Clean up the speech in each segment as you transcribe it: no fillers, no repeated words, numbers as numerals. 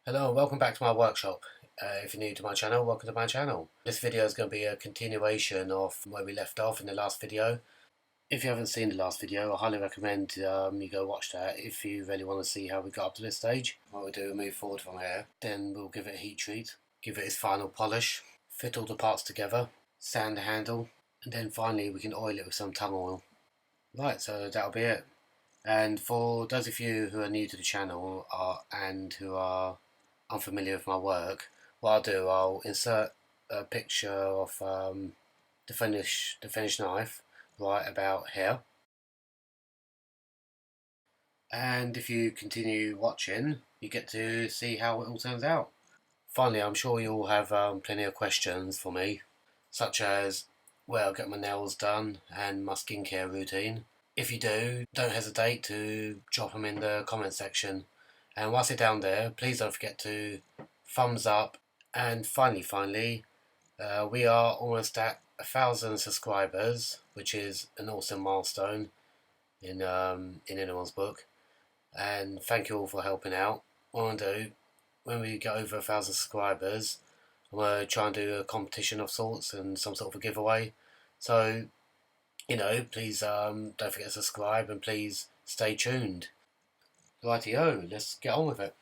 Hello and welcome back to my workshop. If you're new to my channel, welcome to my channel. This video is going to be a continuation of where we left off in the last video. If you haven't seen the last video, I highly recommend you go watch that if you really want to see how we got up to this stage. What we'll do is move forward from here, then we'll give it a heat treat, give it its final polish, fit all the parts together, sand the handle, and then finally we can oil it with some tung oil. Right, so that'll be it. And for those of you who are new to the channel and who are unfamiliar with my work, what I'll do, I'll insert a picture of the finished knife right about here. And if you continue watching, you get to see how it all turns out. Finally, I'm sure you'll have plenty of questions for me, such as where I'll get my nails done and my skincare routine. If you do, don't hesitate to drop them in the comment section. And whilst you're down there, please don't forget to thumbs up. And finally, we are almost at 1,000 subscribers, which is an awesome milestone in anyone's book. And thank you all for helping out. What I'll do, when we get over 1,000 subscribers, I'm going to try and do a competition of sorts and some sort of a giveaway. So, please don't forget to subscribe and please stay tuned. Rightio, let's get on with it.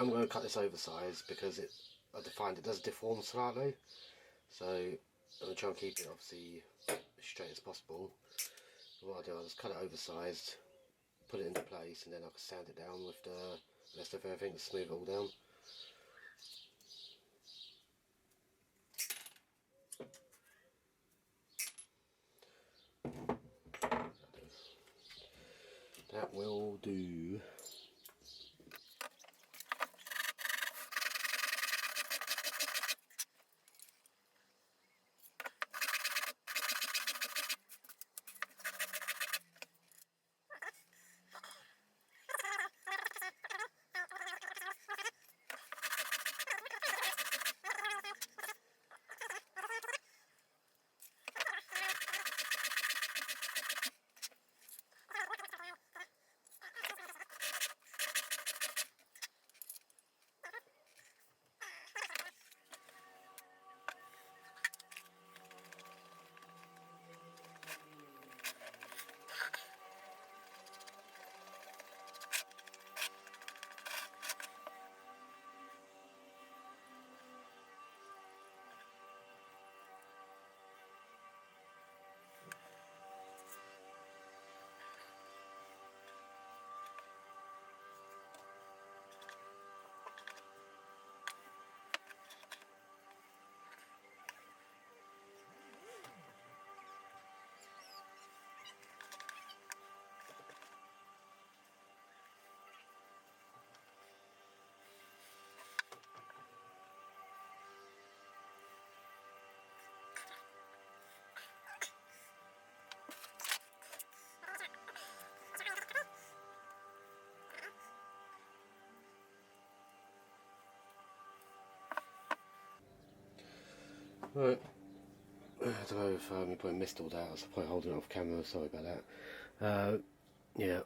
I'm going to cut this oversized because I find it does deform slightly. So I'm going to try and keep it obviously as straight as possible. What I'll do, I'll just cut it oversized, put it into place, and then I can sand it down with the rest of everything to smooth it all down. That will do. Right, I don't know if you probably missed all that. I was probably holding it off camera, sorry about that. Yeah,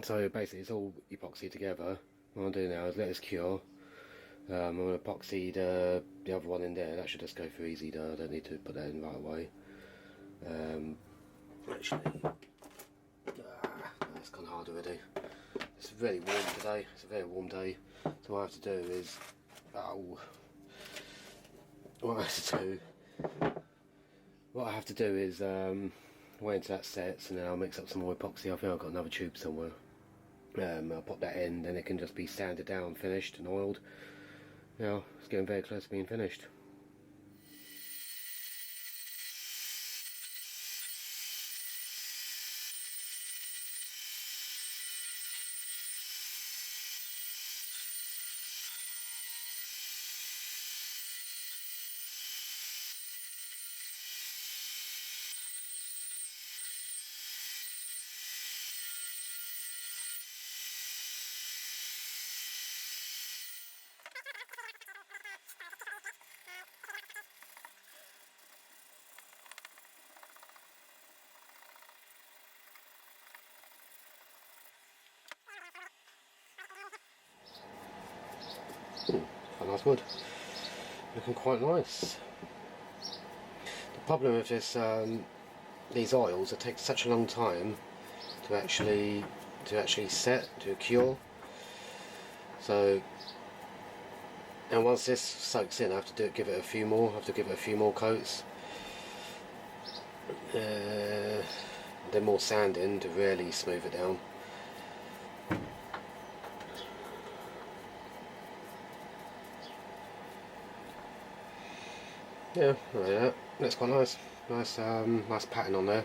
so basically it's all epoxy together. What I'll do now is let this cure. I'm going to epoxy the other one in there. That should just go through easy though, I don't need to put that in right away. Actually, it's gone hard already. It's really warm today, it's a very warm day. So what I have to do is, what I have to do is wait until that sets, and then I'll mix up some more epoxy. I think I've got another tube somewhere. I'll pop that in, then it can just be sanded down, finished and oiled. Now it's getting very close to being finished. Quite nice wood, looking quite nice. The problem with this, these oils, it takes such a long time to actually set, to cure. So, and once this soaks in, I have to give it a few more. Coats. Then more sanding to really smooth it down. Yeah, like that. That's quite nice. Nice pattern on there.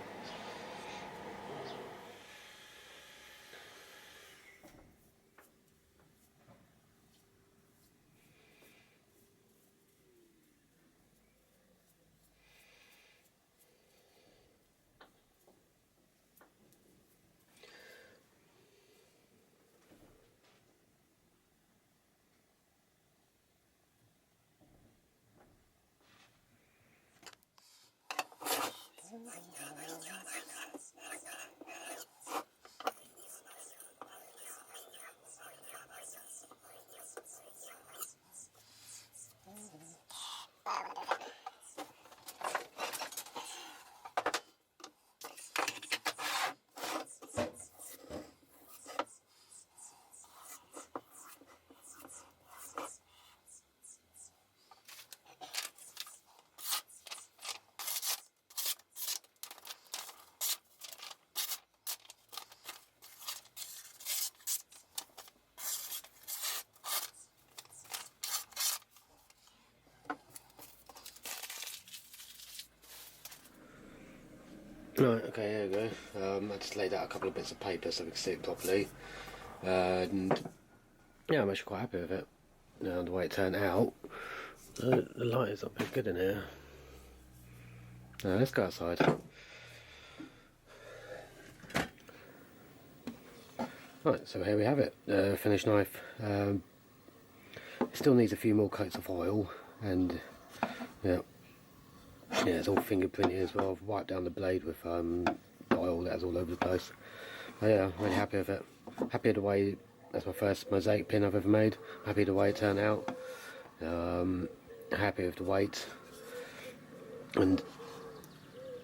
Right, okay, here we go. I just laid out a couple of bits of paper so we can see it properly. And yeah, I'm actually quite happy with it. Now, the way it turned out. The light is not very good in here. Now, let's go outside. Right, so here we have it, the finished knife. It still needs a few more coats of oil, and yeah, it's all fingerprinted as well. I've wiped down the blade with the oil that's all over the place. But yeah, I'm really happy with it. Happy with the way, that's my first mosaic pin I've ever made. Happy with the way it turned out. Happy with the weight, and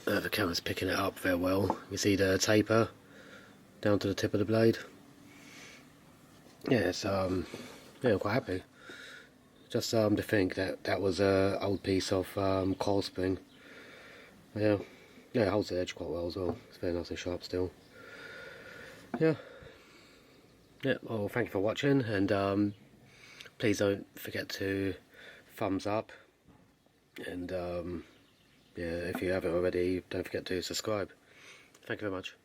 the camera's picking it up very well. You see the taper down to the tip of the blade. Yeah, it's yeah, I'm quite happy. Just to think that that was an old piece of coil spring. Yeah, it holds the edge quite well as well. It's very nice and sharp still. Yeah. Well, thank you for watching, and please don't forget to thumbs up, and yeah, if you haven't already, don't forget to subscribe. Thank you very much.